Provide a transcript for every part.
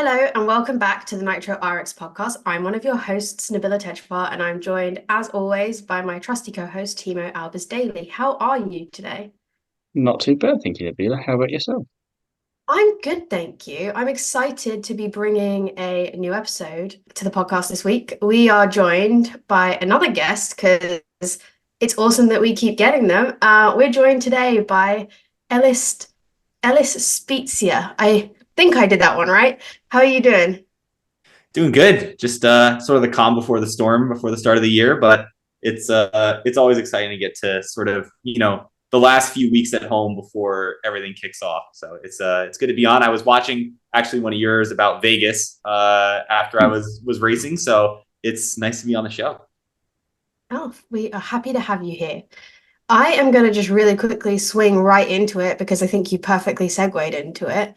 Hello and welcome back to the Nitro RX podcast. I'm one of your hosts, Nabila and Thiemo, and I'm joined, as always, by my trusty co-host, Thiemo Albers Daily. How are you today? Not too bad, thank you, Nabila. How about yourself? I'm good, thank you. I'm excited to be bringing a new episode to the podcast this week. We are joined by another guest because it's awesome that we keep getting them. We're joined today by Ellis Ellis Spiezia. I think I did that one right. How are you doing? Doing good. Just sort of the calm before the storm before the start of the year, but it's always exciting to get to sort of, the last few weeks at home before everything kicks off. So it's good to be on. I was watching actually one of yours about Vegas after I was racing, so it's nice to be on the show. Oh, we are happy to have you here. I am going to just really quickly swing right into it because I think you perfectly segued into it.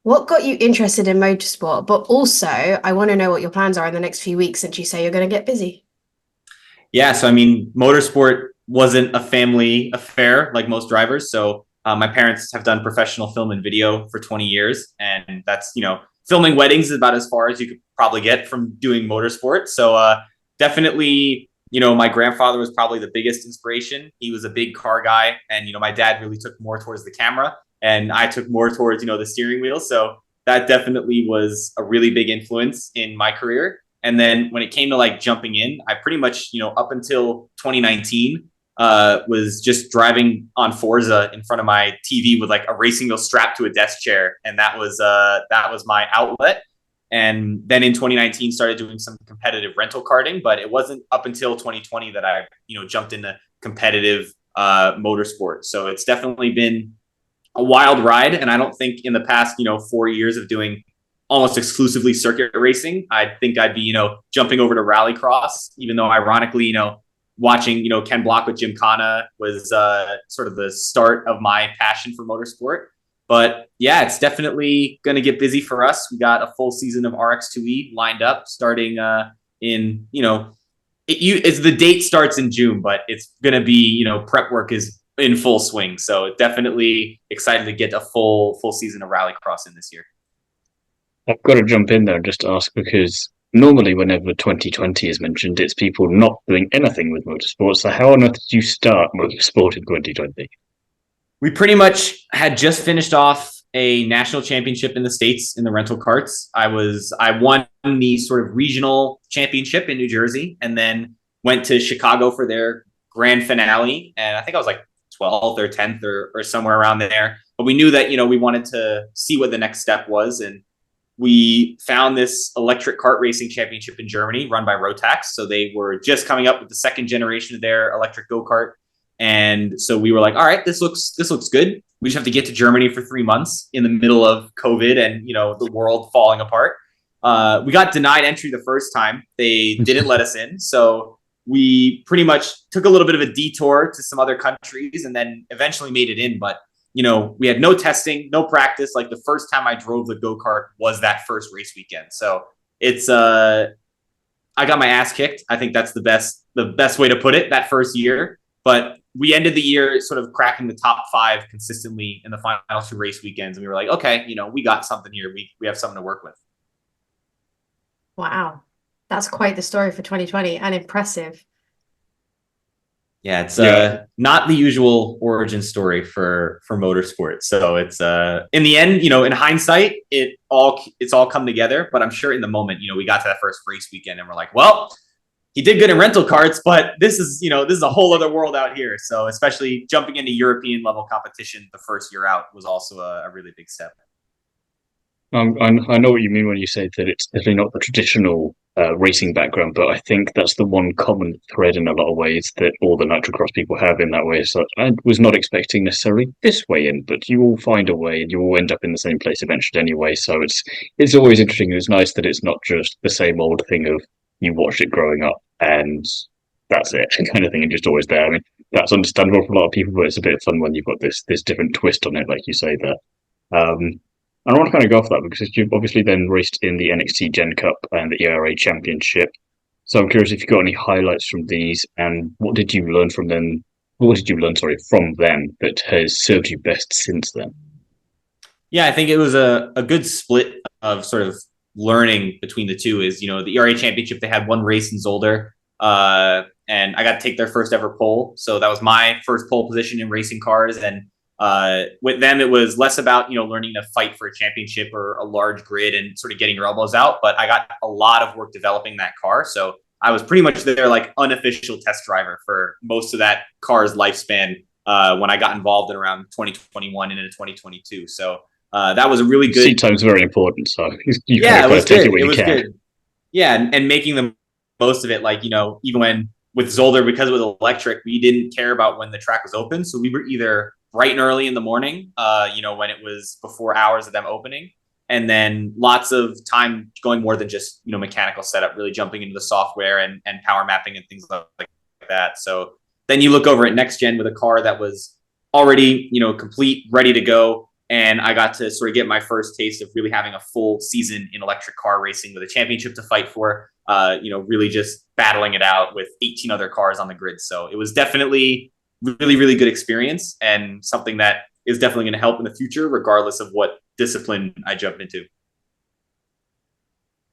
What got you interested in motorsport? But also, I want to know what your plans are in the next few weeks since you say you're going to get busy. Yeah, so I mean, motorsport wasn't a family affair like most drivers. So my parents have done professional film and video for 20 years, and that's filming weddings is about as far as you could probably get from doing motorsport. So definitely, my grandfather was probably the biggest inspiration. He was a big car guy, and my dad really took more towards the camera, and I took more towards the steering wheel. So that definitely was a really big influence in my career. And then when it came to like jumping in, I pretty much, up until 2019, was just driving on Forza in front of my TV with like a racing wheel strapped to a desk chair, and that was my outlet. And then in 2019, started doing some competitive rental karting, but it wasn't up until 2020 that I jumped into competitive motorsport. So it's definitely been a wild ride, and I don't think in the past 4 years of doing almost exclusively circuit racing, I think I'd be, jumping over to rallycross, even though ironically, watching, Ken Block with Gymkhana was sort of the start of my passion for motorsport. But yeah, it's definitely going to get busy for us. We got a full season of RX2E lined up starting it's the date starts in June, but it's going to be, prep work is in full swing. So definitely excited to get a full season of rallycross in this year. I've got to jump in there and just ask because normally, whenever 2020 is mentioned, it's people not doing anything with motorsport. So, how on earth did you start motorsport in 2020? We pretty much had just finished off a national championship in the States in the rental karts. I won the sort of regional championship in New Jersey, and then went to Chicago for their grand finale. And I think I was like 12th or 10th or somewhere around there. But we knew that, we wanted to see what the next step was. And we found this electric kart racing championship in Germany run by Rotax. So they were just coming up with the second generation of their electric go-kart. And so we were like, all right, this looks good. We just have to get to Germany for 3 months in the middle of COVID and, the world falling apart. We got denied entry the first time. They didn't let us in. So we pretty much took a little bit of a detour to some other countries and then eventually made it in. But we had no testing, no practice. Like the first time I drove the go-kart was that first race weekend. So it's I got my ass kicked. I think that's the best way to put it that first year. But we ended the year sort of cracking the top 5 consistently in the final 2 race weekends. And we were like, okay, we got something here. We have something to work with. Wow, that's quite the story for 2020 and impressive. Yeah, it's not the usual origin story for motorsport. So it's in the end, in hindsight, it's all come together. But I'm sure in the moment, we got to that first race weekend and we're like, well, he did good in rental karts, but this is a whole other world out here. So especially jumping into European level competition the first year out was also a really big step. I know what you mean when you say that it's definitely not the traditional racing background, but I think that's the one common thread in a lot of ways that all the Nitrocross people have in that way. So I was not expecting necessarily this way in, but you all find a way and you all end up in the same place eventually anyway. So it's always interesting. It's nice that it's not just the same old thing of you watched it growing up and that's it kind of thing and just always there. I mean, that's understandable for a lot of people, but it's a bit of fun when you've got this different twist on it, like you say there. And I want to kind of go off that because you've obviously then raced in the NXT Gen Cup and the ERA Championship. So I'm curious if you've got any highlights from these and what did you learn from them? What did you learn, from them that has served you best since then? Yeah, I think it was a good split of sort of learning between the two is, the ERA championship, they had one race in Zolder, and I got to take their first ever pole. So that was my first pole position in racing cars. And with them, it was less about, learning to fight for a championship or a large grid and sort of getting your elbows out. But I got a lot of work developing that car. So I was pretty much their like unofficial test driver for most of that car's lifespan when I got involved in around 2021 and into 2022. So that was a really good. Seat time's very important. So you yeah, it was take good. it when you can. Good. Yeah, and making the most of it, like, even when with Zolder, because it was electric, we didn't care about when the track was open. So we were either bright and early in the morning, when it was before hours of them opening, and then lots of time going more than just, mechanical setup, really jumping into the software and power mapping and things like that. So then you look over at next gen with a car that was already, complete, ready to go. And I got to sort of get my first taste of really having a full season in electric car racing with a championship to fight for, really just battling it out with 18 other cars on the grid. So it was definitely really, really good experience and something that is definitely going to help in the future, regardless of what discipline I jump into.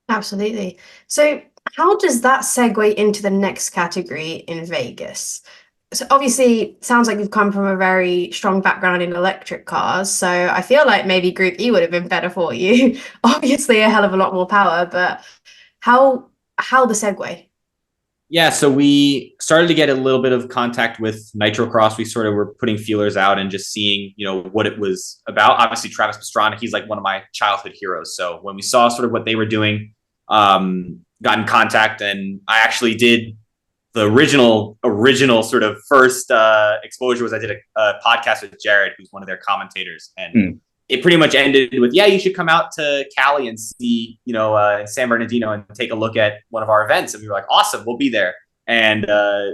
Absolutely. So how does that segue into the next category in Vegas? So obviously, sounds like you've come from a very strong background in electric cars. So I feel like maybe Group E would have been better for you. Obviously, a hell of a lot more power, but how the segue? Yeah, so we started to get a little bit of contact with Nitrocross. We sort of were putting feelers out and just seeing, what it was about. Obviously, Travis Pastrana, he's like one of my childhood heroes. So when we saw sort of what they were doing, got in contact, and I actually did the original sort of first exposure was I did a podcast with Jared, who's one of their commentators, and it pretty much ended with, yeah, you should come out to Cali and see, in San Bernardino and take a look at one of our events. And we were like, awesome, we'll be there. And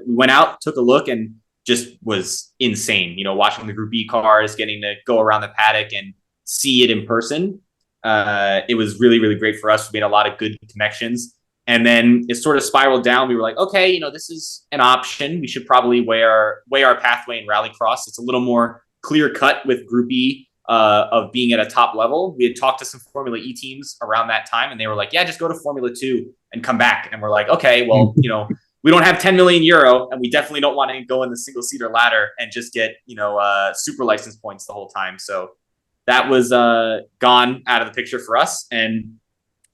we went out, took a look, and just was insane, watching the Group E cars, getting to go around the paddock and see it in person. It was really, really great for us. We made a lot of good connections. And then it sort of spiraled down. We were like, okay, this is an option. We should probably weigh our pathway in Rallycross. It's a little more clear cut with Group E of being at a top level. We had talked to some Formula E teams around that time, and they were like, yeah, just go to Formula 2 and come back. And we're like, okay, well, we don't have 10 million euro, and we definitely don't want to go in the single seater ladder and just get, super license points the whole time. So that was gone out of the picture for us. And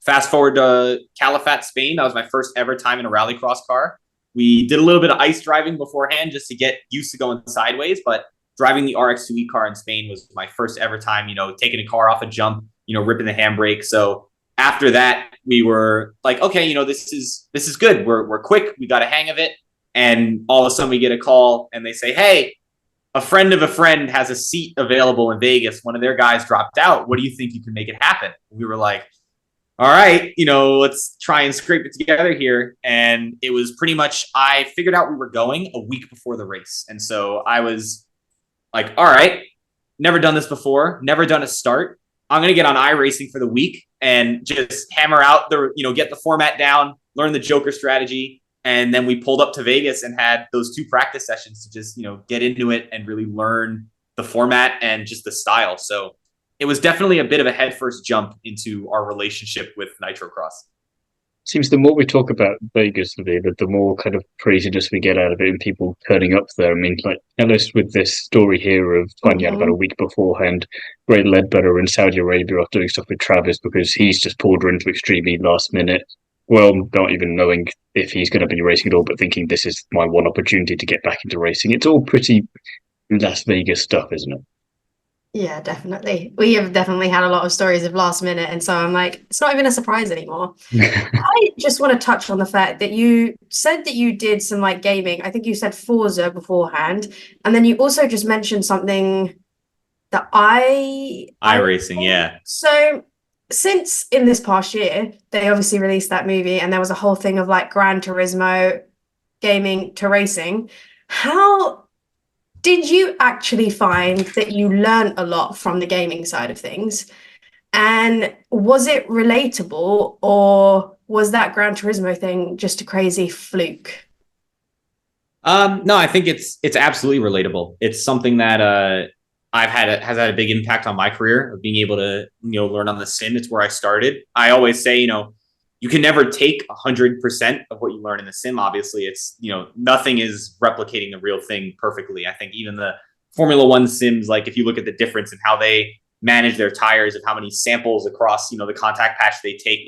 fast forward to Calafat, Spain. That was my first ever time in a rallycross car. We did a little bit of ice driving beforehand just to get used to going sideways, but driving the RX2E car in Spain was my first ever time, taking a car off a jump, ripping the handbrake. So after that, we were like, okay, this is good. We're quick. We got a hang of it. And all of a sudden we get a call and they say, hey, a friend of a friend has a seat available in Vegas. One of their guys dropped out. What do you think you can make it happen? We were like, all right, let's try and scrape it together here. And it was pretty much, I figured out we were going a week before the race. And so I was like, all right, never done this before, never done a start. I'm going to get on iRacing for the week and just hammer out get the format down, learn the Joker strategy. And then we pulled up to Vegas and had those 2 practice sessions to just, get into it and really learn the format and just the style. So it was definitely a bit of a headfirst jump into our relationship with Nitrocross. Seems the more we talk about Vegas, the more kind of craziness we get out of it and people turning up there. I mean, like Ellis with this story here of finding out about a week beforehand, Ray Ledbetter in Saudi Arabia off doing stuff with Travis because he's just pulled her into Extreme E last minute. Well, not even knowing if he's going to be racing at all, but thinking this is my one opportunity to get back into racing. It's all pretty Las Vegas stuff, isn't it? Yeah, definitely. We have definitely had a lot of stories of last minute, and so I'm like, it's not even a surprise anymore. I just want to touch on the fact that you said that you did some like gaming. I think you said Forza beforehand, and then you also just mentioned something that iRacing, yeah. So since in this past year, they obviously released that movie, and there was a whole thing of like Gran Turismo gaming to racing. How did you actually find that you learned a lot from the gaming side of things? And was it relatable, or was that Gran Turismo thing just a crazy fluke? No, I think it's absolutely relatable. It's something that has had a big impact on my career of being able to, learn on the sim. It's where I started. I always say, you can never take 100% of what you learn in the sim. Obviously, it's, nothing is replicating the real thing perfectly. I think even the Formula One sims, like if you look at the difference in how they manage their tires, of how many samples across, the contact patch they take,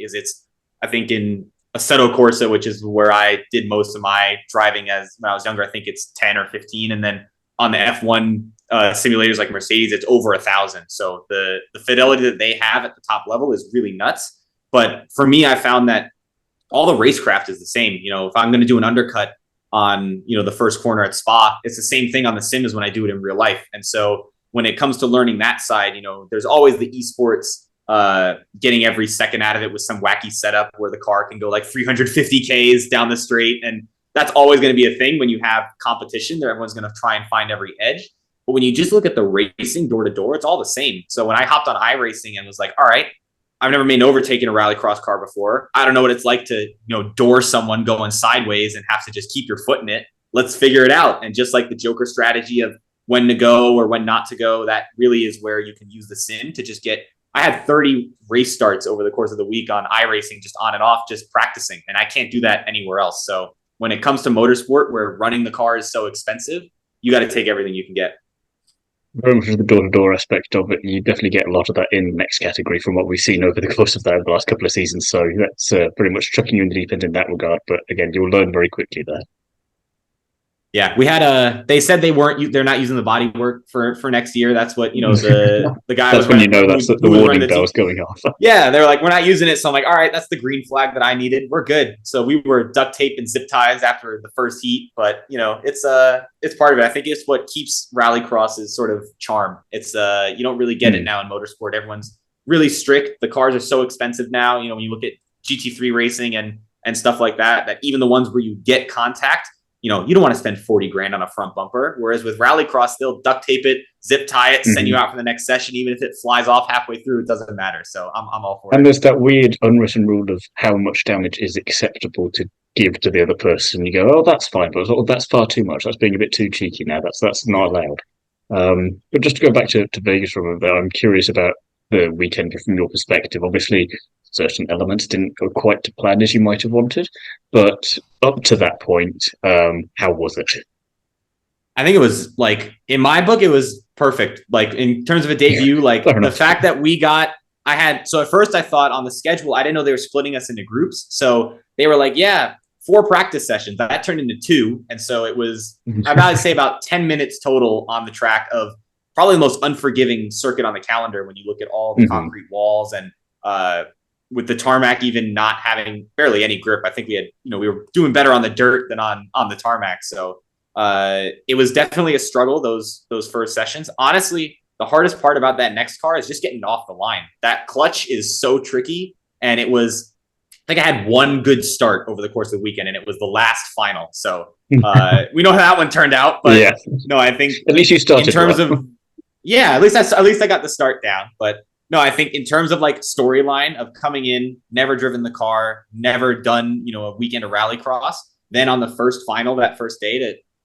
I think in Assetto Corsa, which is where I did most of my driving when I was younger, I think it's 10 or 15. And then on the F1 simulators like Mercedes, it's over 1,000. So the fidelity that they have at the top level is really nuts. But for me, I found that all the racecraft is the same. If I'm going to do an undercut on, the first corner at Spa, it's the same thing on the sim as when I do it in real life. And so when it comes to learning that side, there's always the esports getting every second out of it with some wacky setup where the car can go like 350 Ks down the straight. And that's always going to be a thing when you have competition there. Everyone's going to try and find every edge. But when you just look at the racing door to door, it's all the same. So when I hopped on iRacing and was like, all right, I've never made an overtake in a rallycross car before. I don't know what it's like to, door someone going sideways and have to just keep your foot in it. Let's figure it out. And just like the Joker strategy of when to go or when not to go, that really is where you can use the sim to just get. I had 30 race starts over the course of the week on iRacing, just on and off, just practicing. And I can't do that anywhere else. So when it comes to motorsport, where running the car is so expensive, you got to take everything you can get. Very much the door-to-door aspect of it. You definitely get a lot of that in the next category from what we've seen over the course of the last couple of seasons. So that's pretty much chucking you in the deep end in that regard. But again, you'll learn very quickly there. Yeah, we had they said they're not using the body work for next year. That's what, the guy that's was when that's the warning bells going off. Yeah, they're like, we're not using it. So I'm like, all right, that's the green flag that I needed. We're good. So we were duct tape and zip ties after the first heat, but it's part of it. I think it's what keeps rallycross's sort of charm. It's you don't really get it now in motorsport. Everyone's really strict. The cars are so expensive now. When you look at GT3 racing and stuff like that even the ones where you get contact, you don't want to spend 40 grand on a front bumper. Whereas with rallycross, they'll duct tape it, zip tie it, send you out for the next session. Even if it flies off halfway through, it doesn't matter. So I'm all for it. And there's that weird unwritten rule of how much damage is acceptable to give to the other person. You go, oh, that's fine, but that's far too much. That's being a bit too cheeky now. That's not allowed. But just to go back to Vegas for a bit, I'm curious about the weekend from your perspective. Obviously, certain elements didn't go quite to plan as you might have wanted, but up to that point, how was it? I think it was in my book, it was perfect. Like in terms of a debut, the fact that so at first I thought on the schedule, I didn't know they were splitting us into groups. So they were like, yeah, 4 practice sessions. That turned into 2. And so it was, I'd say about 10 minutes total on the track of probably the most unforgiving circuit on the calendar when you look at all the concrete walls and with the tarmac even not having barely any grip. I think we had, we were doing better on the dirt than on the tarmac. So it was definitely a struggle, those first sessions. Honestly, the hardest part about that next car is just getting off the line. That clutch is so tricky. And I think I had one good start over the course of the weekend, and it was the last final. So we know how that one turned out. But yeah. No, I think at least you started in terms of at least I got the start down. But no, I think in terms of storyline of coming in, never driven the car, never done, a weekend of rallycross. Then on the first final, that first day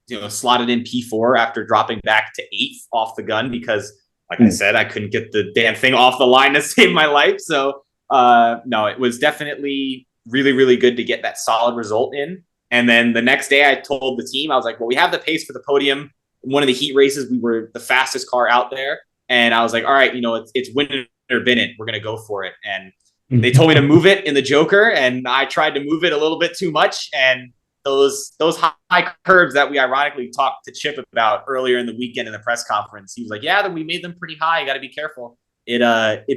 to, slotted in P4 after dropping back to 8th off the gun because, like I said, I couldn't get the damn thing off the line to save my life. So no, it was definitely really, really good to get that solid result in. And then the next day I told the team, I was like, well, we have the pace for the podium. One of the heat races, we were the fastest car out there. And I was like, all right, it's win or bin it. We're going to go for it. And they told me to move it in the Joker. And I tried to move it a little bit too much. And those high curves that we ironically talked to Chip about earlier in the weekend in the press conference, he was like, yeah, we made them pretty high. You got to be careful. It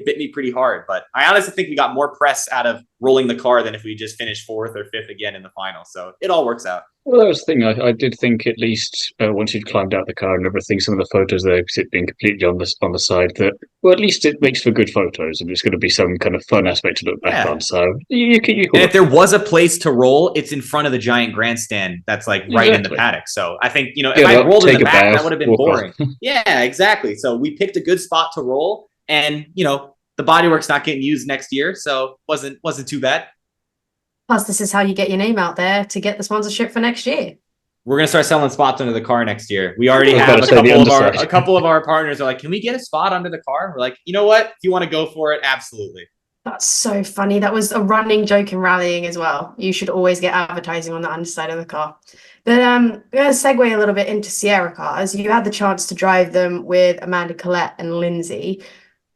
bit me pretty hard, but I honestly think we got more press out of rolling the car than if we just finished 4th or 5th again in the final. So it all works out. Well, that was the thing. I did think at least once you'd climbed out the car and everything, some of the photos there, it being completely on the side, that well, at least it makes for good photos, and it's going to be some kind of fun aspect to look back on. So you can. And if there was a place to roll, it's in front of the giant grandstand that's right in the paddock. So I think if I rolled in the back, that would have been boring. Yeah, exactly. So we picked a good spot to roll. And, the bodywork's not getting used next year, so wasn't too bad. Plus, this is how you get your name out there to get the sponsorship for next year. We're gonna start selling spots under the car next year. We already I was have about to say the a couple of our partners are like, can we get a spot under the car? We're like, you know what? If you want to go for it, absolutely. That's so funny. That was a running joke in rallying as well. You should always get advertising on the underside of the car. But I'm going to segue a little bit into Sierra cars. You had the chance to drive them with Amanda Collette and Lindsay.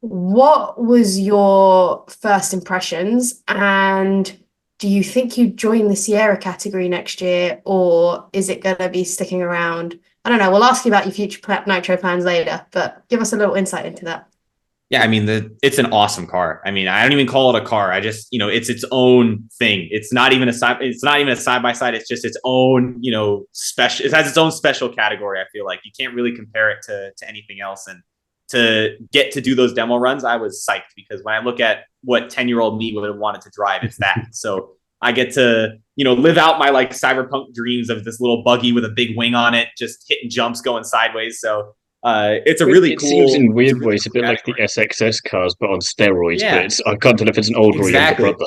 What was your first impressions? And do you think you'd join the Sierra category next year, or is it going to be sticking around? I don't know. We'll ask you about your future Nitro plans later, but give us a little insight into that. Yeah, I mean, it's an awesome car. I mean, I don't even call it a car. I just, it's its own thing. It's not even a side. It's not even a side by side. It's just its own, special. It has its own special category. I feel like you can't really compare it to anything else. And to get to do those demo runs, I was psyched because when I look at what 10-year-old me would have wanted to drive, it's that. So I get to, live out my like cyberpunk dreams of this little buggy with a big wing on it, just hitting jumps, going sideways. So. It's a really cool. It seems in weird ways a bit like the SXS cars, but on steroids. Yeah, but I can't tell if it's an older or younger brother.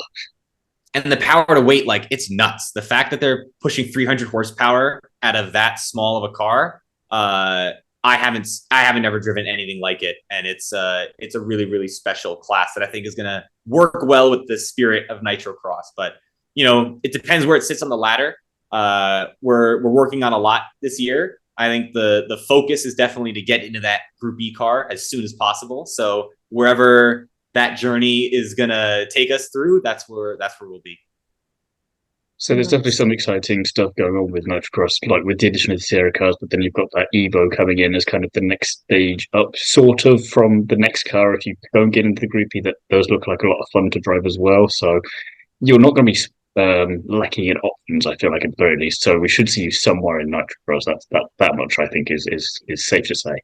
And the power to weight, like it's nuts. The fact that they're pushing 300 horsepower out of that small of a car, I haven't ever driven anything like it, and it's a really really special class that I think is going to work well with the spirit of Nitrocross. But it depends where it sits on the ladder. We're working on a lot this year. I think the focus is definitely to get into that Group E car as soon as possible. So wherever that journey is gonna take us through, that's where we'll be. So there's definitely some exciting stuff going on with Nitrocross, like with the addition of the Sierra cars, but then you've got that Evo coming in as kind of the next stage up, sort of from the next car. If you don't get into the Group E, that those look like a lot of fun to drive as well. So you're not going to be lacking in options, I feel like, at the very least. So we should see you somewhere in Nitrocross. That much I think is safe to say.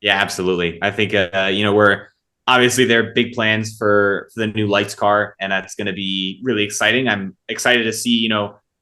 Yeah, absolutely. I think we're obviously there are big plans for the new lights car, and that's going to be really exciting. I'm excited to see.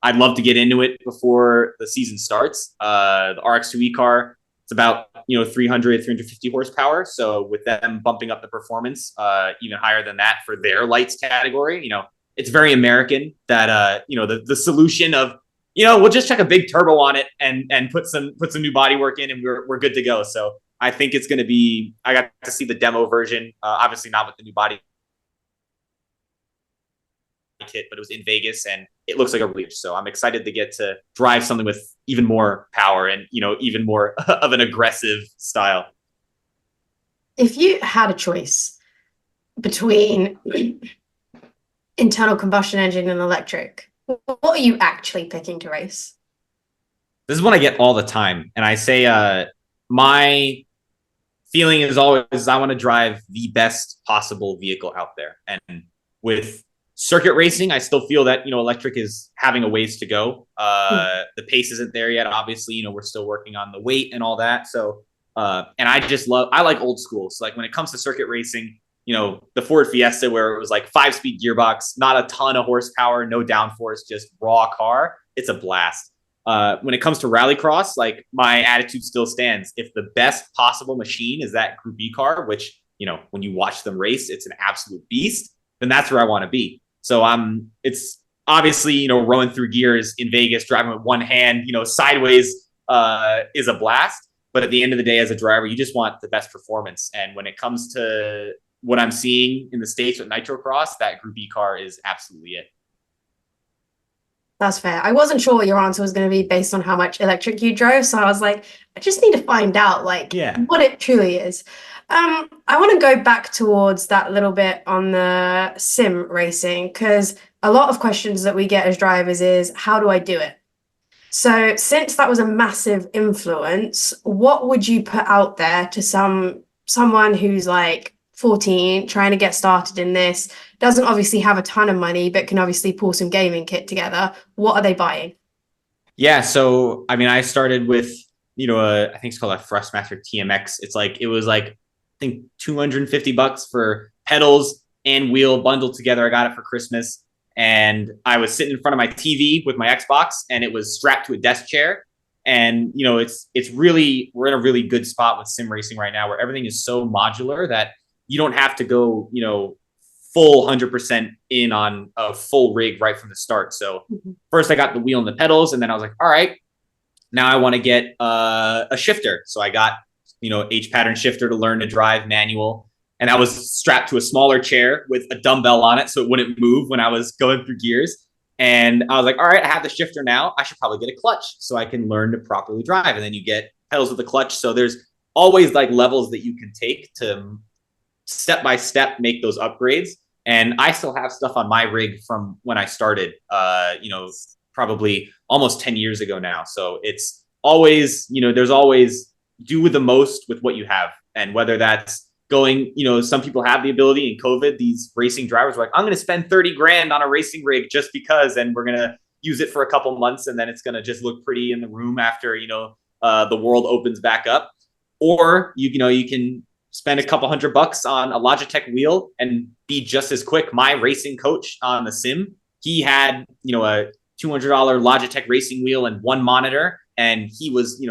I'd love to get into it before the season starts. The RX2E car, it's about 350 horsepower. So with them bumping up the performance even higher than that for their lights category, it's very American that the solution of we'll just chuck a big turbo on it and put some new bodywork in and we're good to go. So I think it's going to be. I got to see the demo version, obviously not with the new body kit, but it was in Vegas and it looks like a reach. So I'm excited to get to drive something with even more power and even more of an aggressive style. If you had a choice between internal combustion engine and electric, what are you actually picking to race? This is what I get all the time. And I say, my feeling is always I want to drive the best possible vehicle out there. And with circuit racing, I still feel that, electric is having a ways to go. The pace isn't there yet. Obviously, we're still working on the weight and all that. So, and I like old school. So like when it comes to circuit racing, the Ford Fiesta where it was like 5-speed gearbox, not a ton of horsepower, no downforce, just raw car. It's a blast. When it comes to rallycross, like my attitude still stands. If the best possible machine is that Group E car, which, when you watch them race, it's an absolute beast, then that's where I want to be. So it's obviously, rowing through gears in Vegas, driving with one hand, sideways is a blast. But at the end of the day, as a driver, you just want the best performance. And when it comes to what I'm seeing in the States with Nitrocross, that Group E car is absolutely it. That's fair. I wasn't sure what your answer was going to be based on how much electric you drove. So I was like, I just need to find out what it truly is. I want to go back towards that little bit on the sim racing, because a lot of questions that we get as drivers is, how do I do it? So since that was a massive influence, what would you put out there to someone who's like 14, trying to get started in this, doesn't obviously have a ton of money, but can obviously pull some gaming kit together? What are they buying? Yeah, so I mean, I started with I think it's called a Thrustmaster TMX. It was like I think $250 for pedals and wheel bundled together. I got it for Christmas, and I was sitting in front of my TV with my Xbox, and it was strapped to a desk chair. And it's really, we're in a really good spot with sim racing right now, where everything is so modular that you don't have to go full 100% in on a full rig right from the start. So first I got the wheel and the pedals, and then I was like, all right, now I want to get a shifter. So I got, H pattern shifter to learn to drive manual. And I was strapped to a smaller chair with a dumbbell on it so it wouldn't move when I was going through gears. And I was like, all right, I have the shifter now. I should probably get a clutch so I can learn to properly drive. And then you get pedals with the clutch. So there's always like levels that you can take to step by step make those upgrades. And I still have stuff on my rig from when I started, probably almost 10 years ago now. So it's always, there's always do with the most with what you have. And whether that's going, some people have the ability in COVID, these racing drivers were like, I'm going to spend 30 grand on a racing rig just because, and we're going to use it for a couple months. And then it's going to just look pretty in the room after, the world opens back up. Or, you can spend a couple $100 on a Logitech wheel and be just as quick. My racing coach on the sim, he had, a $200 Logitech racing wheel and one monitor, and he was,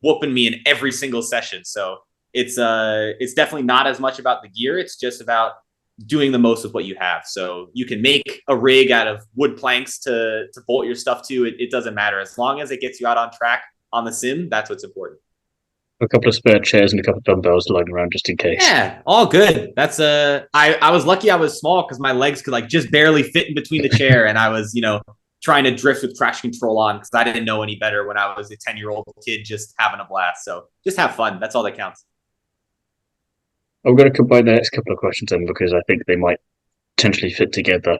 whooping me in every single session. So it's definitely not as much about the gear. It's just about doing the most with what you have. So you can make a rig out of wood planks to bolt your stuff to. It doesn't matter. As long as it gets you out on track on the sim, that's what's important. A couple of spare chairs and a couple of dumbbells lying around just in case. Yeah, all good. That's I was lucky I was small because my legs could like just barely fit in between the chair, and I was, trying to drift with traction control on because I didn't know any better when I was a 10-year-old kid just having a blast. So just have fun. That's all that counts. I'm going to combine the next couple of questions then because I think they might potentially fit together.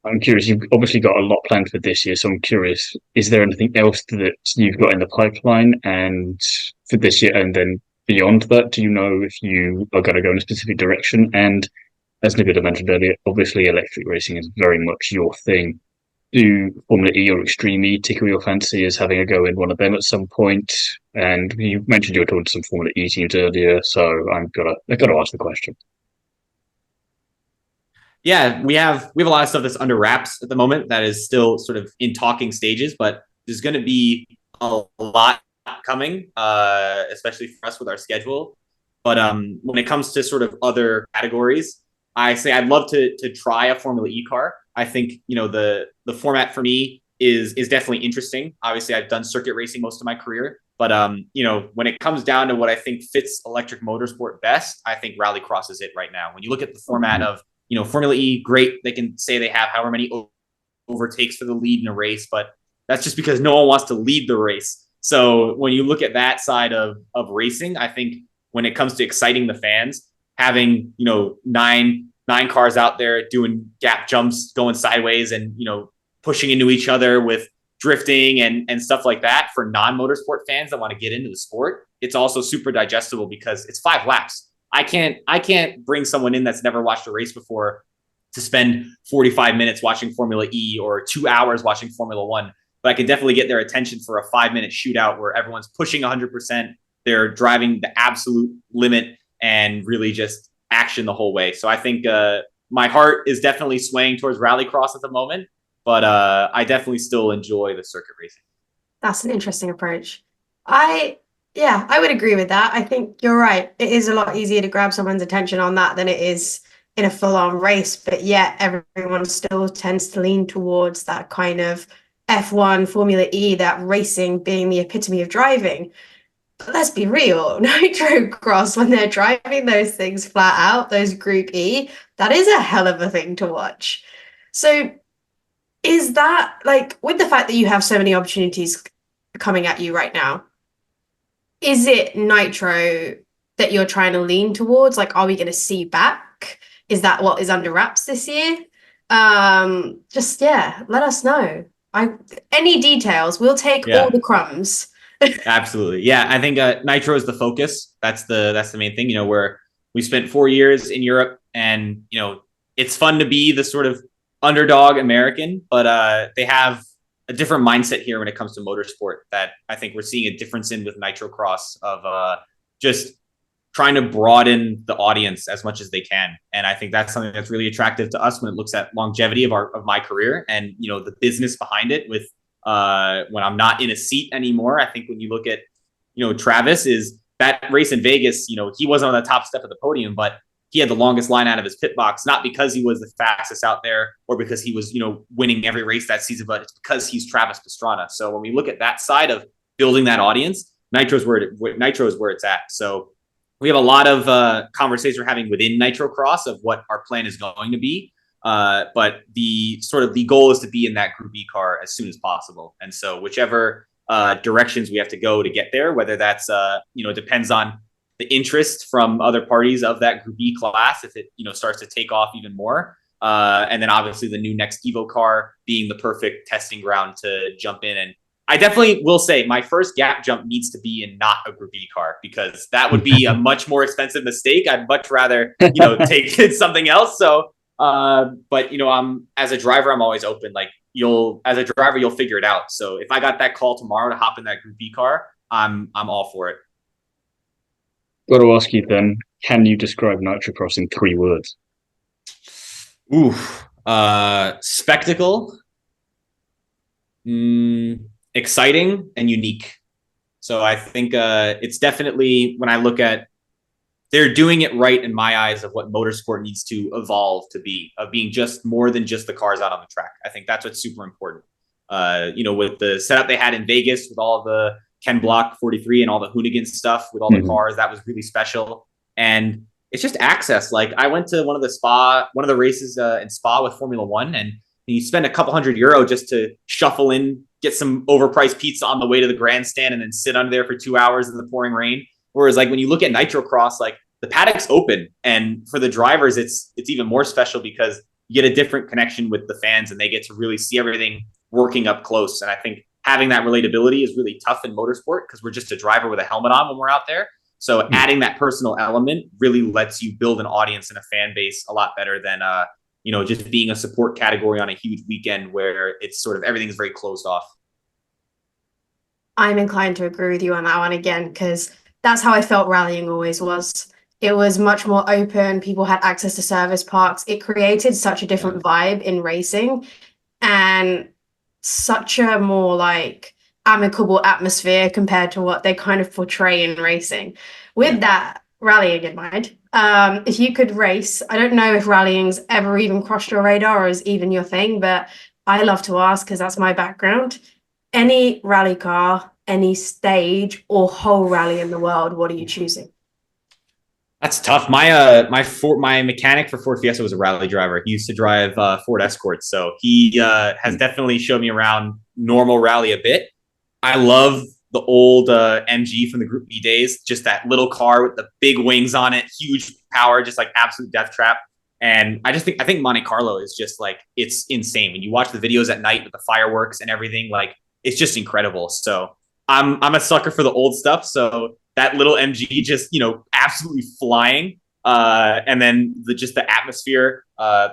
I'm curious, you've obviously got a lot planned for this year, so I'm curious, is there anything else that you've got in the pipeline and for this year and then beyond that? Do you know if you are going to go in a specific direction? And as Nabila mentioned earlier, obviously electric racing is very much your thing. Do Formula E or Extreme E tickle your fancy as having a go in one of them at some point? And you mentioned you were talking to some Formula E teams earlier, so I've got to ask the question. Yeah, we have a lot of stuff that's under wraps at the moment that is still sort of in talking stages, but there's going to be a lot coming, especially for us with our schedule. But when it comes to sort of other categories, I say I'd love to try a Formula E car. I think, the format for me is definitely interesting. Obviously, I've done circuit racing most of my career, but when it comes down to what I think fits electric motorsport best, I think rallycross is it right now. When you look at the format of, Formula E, great. They can say they have however many overtakes for the lead in a race, but that's just because no one wants to lead the race. So when you look at that side of racing, I think when it comes to exciting the fans, having, nine cars out there doing gap jumps, going sideways and, pushing into each other with drifting and stuff like that for non-motorsport fans that want to get into the sport, it's also super digestible because it's 5 laps. I can't bring someone in that's never watched a race before to spend 45 minutes watching Formula E or 2 hours watching Formula One, but I can definitely get their attention for a 5-minute shootout where everyone's pushing 100%. They're driving the absolute limit and really just action the whole way. So I think my heart is definitely swaying towards rallycross at the moment, but I definitely still enjoy the circuit racing. That's an interesting approach. I would agree with that. I think you're right. It is a lot easier to grab someone's attention on that than it is in a full-on race, but yet everyone still tends to lean towards that kind of F1, Formula E, that racing being the epitome of driving. But let's be real, Nitrocross, when they're driving those things flat out, those Group E, that is a hell of a thing to watch. So is that, like, with the fact that you have so many opportunities coming at you right now, is it Nitro that you're trying to lean towards? Like, are we going to see back? Is that what is under wraps this year? Let us know. Any details, we'll take all the crumbs. Absolutely. Yeah, I think Nitro is the focus. That's the main thing, where we spent 4 years in Europe and, it's fun to be the sort of underdog American, but they have a different mindset here when it comes to motorsport that I think we're seeing a difference in with Nitrocross of just trying to broaden the audience as much as they can. And I think that's something that's really attractive to us when it looks at longevity of my career and, the business behind it with when I'm not in a seat anymore. I think when you look at, Travis is that race in Vegas, he wasn't on the top step of the podium, but he had the longest line out of his pit box, not because he was the fastest out there or because he was, winning every race that season, but it's because he's Travis Pastrana. So when we look at that side of building that audience, Nitro is where it's at. So we have a lot of conversations we're having within Nitrocross of what our plan is going to be. But the goal is to be in that Group E car as soon as possible. And so whichever directions we have to go to get there, whether that's depends on the interest from other parties of that Group E class, if it starts to take off even more. And then obviously the new next Evo car being the perfect testing ground to jump in. And I definitely will say my first gap jump needs to be in not a Group E car, because that would be a much more expensive mistake. I'd much rather, take something else. So, but I'm as a driver, I'm always open. Like you'll figure it out. So if I got that call tomorrow to hop in that Group E car, I'm all for it. Got to ask you then, can you describe Nitrocross in 3 words? Spectacle, exciting, and unique. So I think it's definitely, when I look at, they're doing it right in my eyes of what motorsport needs to evolve to be, of being just more than just the cars out on the track. I think that's what's super important. With the setup they had in Vegas with all the Ken Block 43 and all the Hoonigan stuff with all the cars, that was really special. And it's just access. Like I went to one of the races in Spa with Formula One, and you spend a couple €100 just to shuffle in, get some overpriced pizza on the way to the grandstand, and then sit under there for 2 hours in the pouring rain. Whereas like when you look at Nitrocross, like the paddock's open, and for the drivers, it's even more special because you get a different connection with the fans, and they get to really see everything working up close. And I think having that relatability is really tough in motorsport because we're just a driver with a helmet on when we're out there. So adding that personal element really lets you build an audience and a fan base a lot better than just being a support category on a huge weekend where it's sort of everything's very closed off. I'm inclined to agree with you on that one again, because that's how I felt rallying always was. It was much more open. People had access to service parks. It created such a different vibe in racing and such a more like amicable atmosphere compared to what they kind of portray in racing. With that rallying in mind, if you could race, I don't know if rallying's ever even crossed your radar or is even your thing, but I love to ask because that's my background. Any rally car, any stage or whole rally in the world, what are you choosing? That's tough. My mechanic for Ford Fiesta was a rally driver. He used to drive Ford Escorts, so he has definitely showed me around normal rally a bit. I love the old MG from the Group B days, just that little car with the big wings on it, huge power, just like absolute death trap. And I think Monte Carlo is just like, it's insane. When you watch the videos at night with the fireworks and everything, like it's just incredible. So I'm a sucker for the old stuff. So that little MG just, absolutely flying. And then the atmosphere.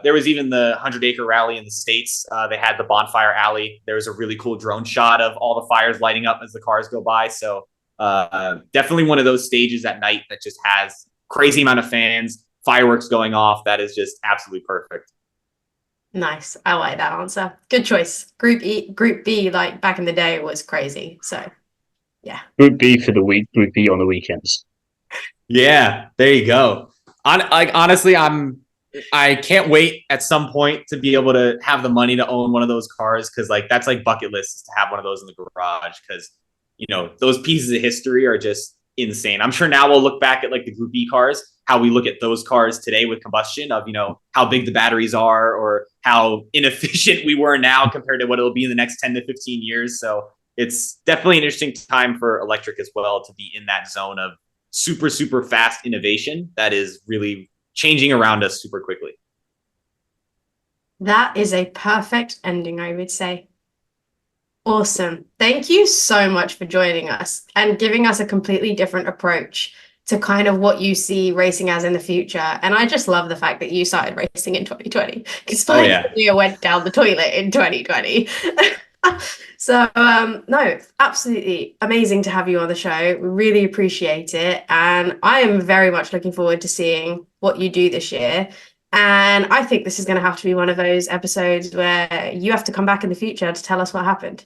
There was even the 100-acre rally in the States. They had the bonfire alley. There was a really cool drone shot of all the fires lighting up as the cars go by. So definitely one of those stages at night that just has crazy amount of fans, fireworks going off. That is just absolutely perfect. Nice. I like that answer. Good choice. Group B, like back in the day, was crazy. So yeah. Group B for the week, Group B on the weekends. Yeah, there you go. Honestly, I can't wait at some point to be able to have the money to own one of those cars, because like that's like bucket list, is to have one of those in the garage, because those pieces of history are just insane. I'm sure now we'll look back at like the Group B cars, how we look at those cars today with combustion, of how big the batteries are or how inefficient we were now compared to what it'll be in the next 10 to 15 years. So it's definitely an interesting time for electric as well, to be in that zone of super, super fast innovation that is really changing around us super quickly. That is a perfect ending, I would say. Awesome. Thank you so much for joining us and giving us a completely different approach to kind of what you see racing as in the future. And I just love the fact that you started racing in 2020, because my career went down the toilet in 2020. So no, absolutely amazing to have you on the show. We really appreciate it. And I am very much looking forward to seeing what you do this year. And I think this is going to have to be one of those episodes where you have to come back in the future to tell us what happened.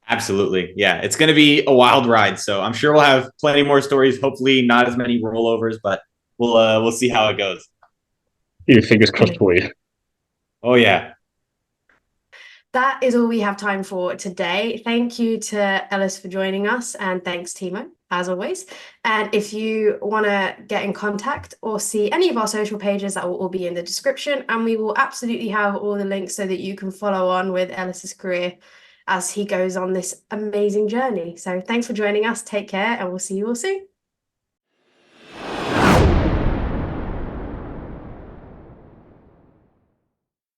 Absolutely. Yeah, it's going to be a wild ride. So I'm sure we'll have plenty more stories, hopefully not as many rollovers, but we'll see how it goes. Your fingers crossed for you. Oh, yeah. that is all we have time for today. Thank you to Ellis for joining us, and thanks, Thiemo, as always. And if you want to get in contact or see any of our social pages, that will all be in the description. And we will absolutely have all the links so that you can follow on with Ellis's career as he goes on this amazing journey. So thanks for joining us. Take care, and we'll see you all soon.